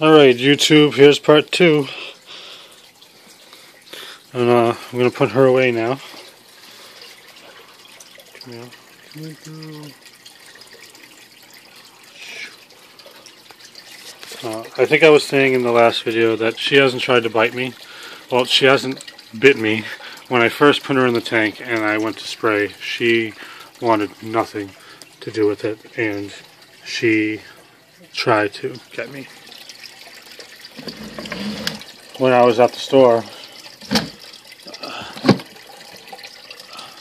Alright, YouTube, here's part 2. And I'm going to put her away now. Come here. Come here, girl. I think I was saying in the last video that she hasn't tried to bite me. Well, she hasn't bit me. When I first put her in the tank and I went to spray, she wanted nothing to do with it, and she tried to get me. When I was at the store,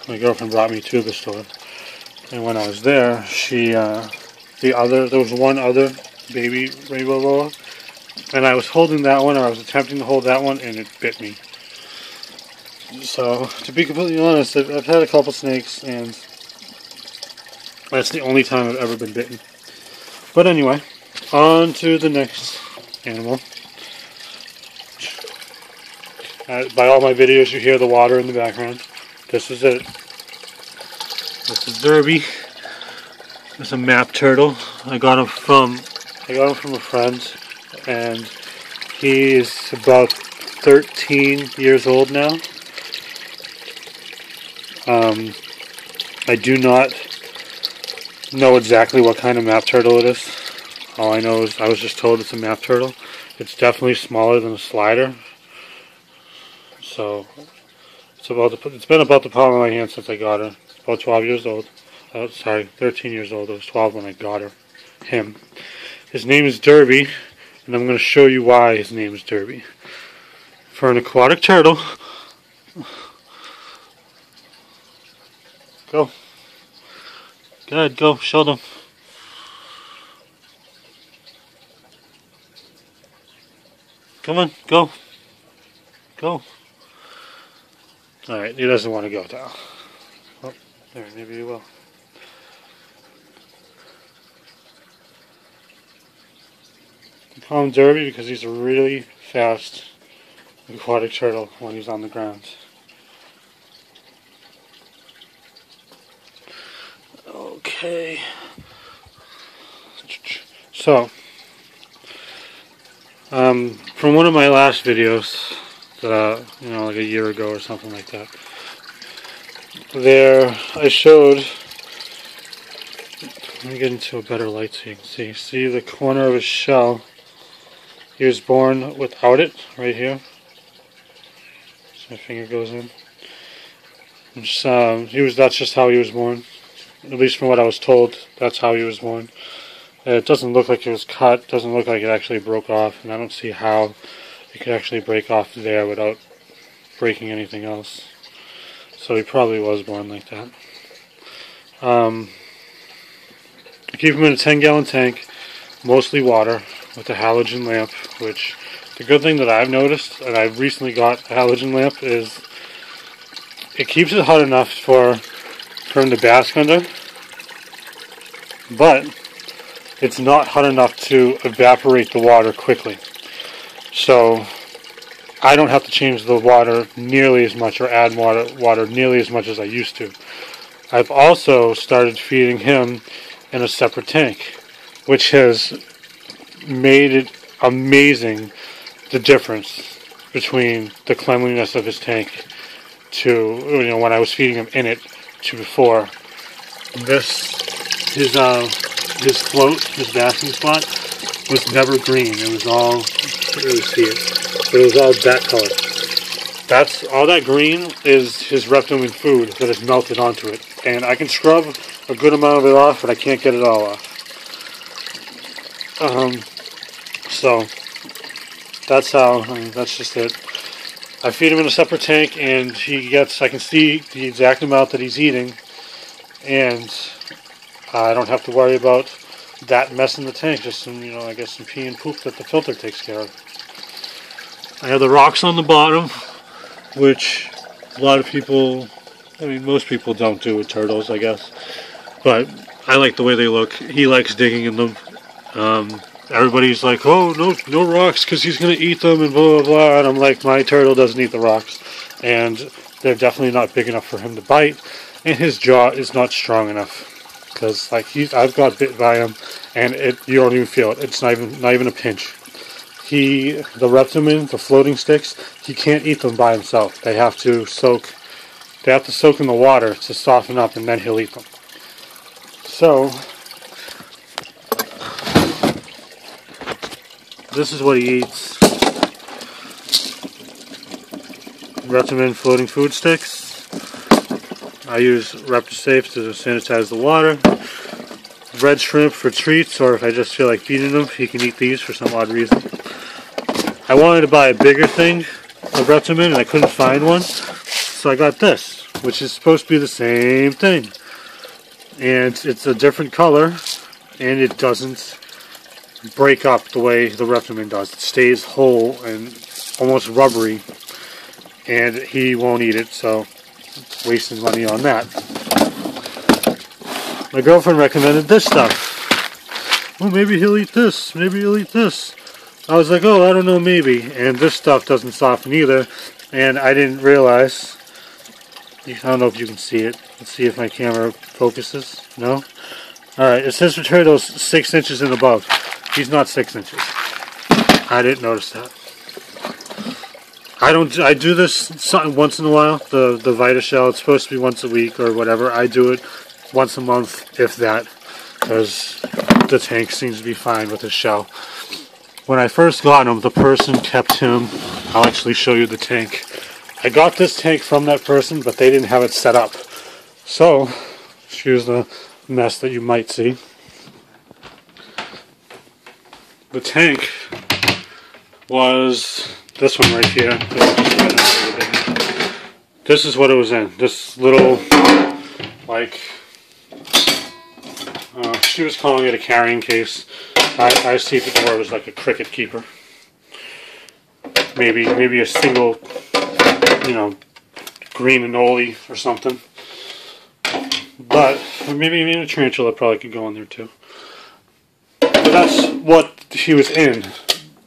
my girlfriend brought me to the store, and when I was there, there was one other baby rainbow boa, and I was holding that one, or I was attempting to hold that one, and it bit me. So, to be completely honest, I've had a couple snakes, and that's the only time I've ever been bitten. But anyway, on to the next animal. By all my videos, you hear the water in the background. This is it. This is Derby. It's a map turtle. I got him from a friend, and he is about 13 years old now. I do not know exactly what kind of map turtle it is. All I know is I was just told it's a map turtle. It's definitely smaller than a slider. So it's been about the palm of my hand since I got her. It's about 12 years old. 13 years old. It was 12 when I got him. His name is Derby, and I'm going to show you why his name is Derby. For an aquatic turtle, go. Go ahead, go. Show them. Come on, go. Go. Alright, he doesn't want to go now. Oh, there, maybe he will. I call him Derby because he's a really fast aquatic turtle when he's on the ground. Okay. So, from one of my last videos, like a year ago or something like that, there I showed, let me get into a better light so you can see the corner of his shell. He was born without it, right here. So my finger goes in. That's just how he was born. At least from what I was told, that's how he was born. It doesn't look like it was cut, doesn't look like it actually broke off, and I don't see how it could actually break off there without breaking anything else. So he probably was born like that. I keep him in a 10-gallon tank, mostly water, with a halogen lamp, which the good thing that I've noticed, and I've recently got a halogen lamp, is it keeps it hot enough for him to bask under, but it's not hot enough to evaporate the water quickly. So I don't have to change the water nearly as much or add water nearly as much as I used to. I've also started feeding him in a separate tank, which has made it amazing, the difference between the cleanliness of his tank to, when I was feeding him in it to before. His float, his basking spot, was never green. It was all, you can't really see it, but it was all that color. All that green is his reptile food that is melted onto it. And I can scrub a good amount of it off, but I can't get it all off. So, that's that's just it. I feed him in a separate tank, and I can see the exact amount that he's eating, and I don't have to worry about that mess in the tank, just some, I guess some pee and poop that the filter takes care of. I have the rocks on the bottom, which a lot of people, most people don't do with turtles, I guess. But I like the way they look. He likes digging in them. Everybody's like, oh, no rocks, because he's going to eat them, and blah, blah, blah. And I'm like, my turtle doesn't eat the rocks. And they're definitely not big enough for him to bite. And his jaw is not strong enough. Because I've got bit by him, and you don't even feel it. It's not even a pinch. the Reptimin, the floating sticks, he can't eat them by himself. They have to soak in the water to soften up, and then he'll eat them. So this is what he eats. Reptimin floating food sticks. I use Reptisafe to sanitize the water. Red shrimp for treats, or if I just feel like feeding him, he can eat these for some odd reason. I wanted to buy a bigger thing of Reptimin, and I couldn't find one, so I got this, which is supposed to be the same thing. And it's a different color, and it doesn't break up the way the Reptimin does. It stays whole and almost rubbery, and he won't eat it, so wasting money on that. My girlfriend recommended this stuff. Oh, maybe he'll eat this. Maybe he'll eat this. I was like, oh, I don't know, maybe. And this stuff doesn't soften either. And I didn't realize. I don't know if you can see it. Let's see if my camera focuses. No? Alright, it says for turtles 6 inches and above. He's not 6 inches. I didn't notice that. I do this once in a while, the VitaShell. It's supposed to be once a week or whatever. I do it once a month, if that, because the tank seems to be fine with his shell. When I first got him, the person kept him. I'll actually show you the tank. I got this tank from that person, but they didn't have it set up. So, here's the mess that you might see. The tank was this one right here. This is what it was in. This little, like, she was calling it a carrying case. I see it more as like a cricket keeper. Maybe a single, green anole or something. But maybe a tarantula probably could go in there too. But that's what he was in,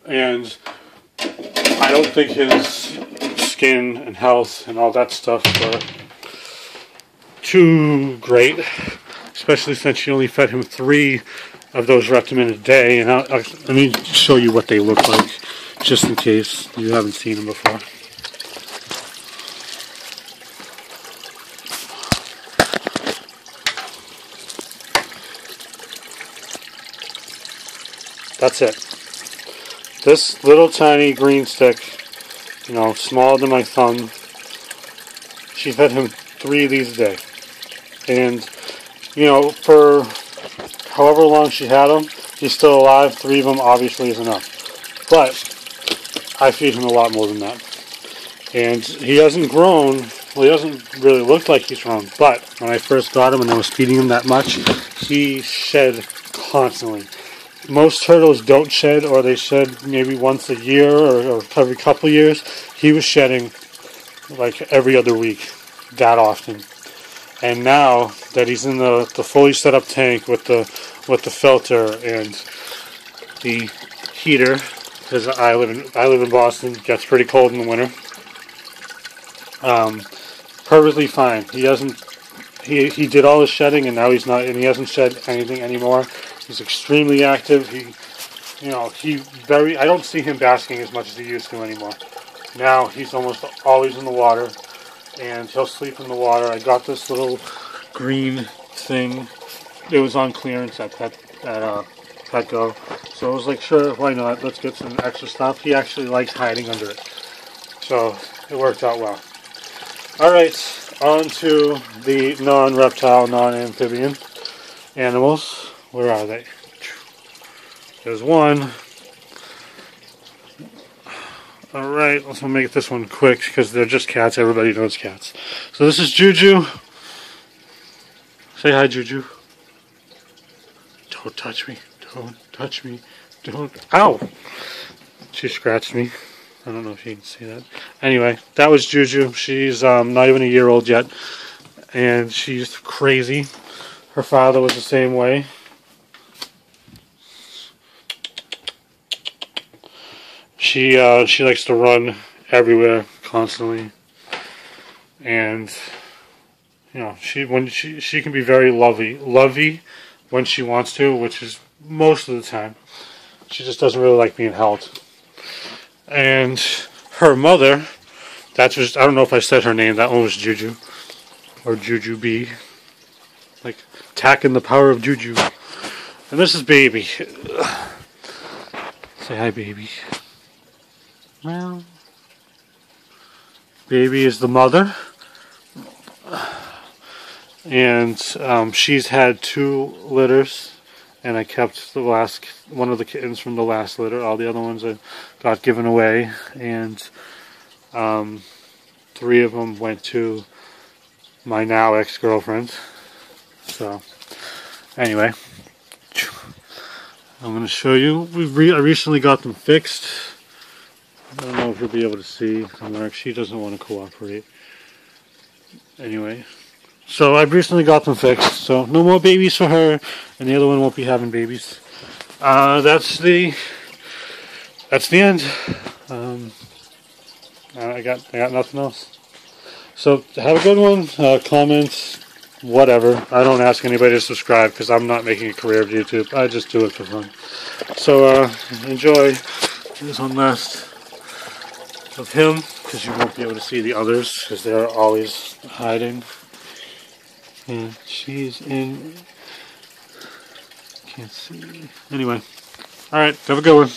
and I don't think his skin and health and all that stuff were too great, especially since you only fed him 3 of those Reptimin a day. And let me show you what they look like, just in case you haven't seen them before. That's it. This little tiny green stick, smaller than my thumb, she fed him 3 of these a day. And, for however long she had him, he's still alive. 3 of them obviously is enough. But I feed him a lot more than that. And he hasn't grown. Well, he doesn't really look like he's grown. But when I first got him and I was feeding him that much, he shed constantly. Most turtles don't shed, or they shed maybe once a year or every couple years. He was shedding like every other week, that often. And now that he's in the fully set up tank with the filter and the heater, because I live in Boston, it gets pretty cold in the winter. Perfectly fine. He did all his shedding, and now he's not, and he hasn't shed anything anymore. He's extremely active. I don't see him basking as much as he used to anymore. Now he's almost always in the water, and he'll sleep in the water. I got this little green thing. It was on clearance at Petco, so I was like, sure, why not? Let's get some extra stuff. He actually likes hiding under it, so it worked out well. All right, on to the non-reptile, non-amphibian animals. Where are they? There's one. Alright, let's make this one quick because they're just cats. Everybody knows cats. So this is Juju. Say hi, Juju. Don't touch me. Don't touch me. Don't. Ow! She scratched me. I don't know if you can see that. Anyway, that was Juju. She's not even a year old yet. And she's crazy. Her father was the same way. She likes to run everywhere constantly, and she can be very lovey when she wants to, which is most of the time. She just doesn't really like being held. And her mother, that's just, I don't know if I said her name, that one was Juju. Or Juju B. Like, attacking the power of Juju. And this is Baby. Say hi, Baby. Well, Baby is the mother. And she's had 2 litters. And I kept the last, one of the kittens from the last litter. All the other ones I got given away. And 3 of them went to my now ex-girlfriend. So, anyway, I'm going to show you. I recently got them fixed. I don't know if you'll be able to see. Mark, she doesn't want to cooperate. Anyway, so I've recently got them fixed. So no more babies for her, and the other one won't be having babies. That's the end. I got nothing else. So have a good one. Comments, whatever. I don't ask anybody to subscribe because I'm not making a career of YouTube. I just do it for fun. So enjoy this one last of him, because you won't be able to see the others because they're always hiding. And she's in. Can't see. Anyway, all right. Have a good one.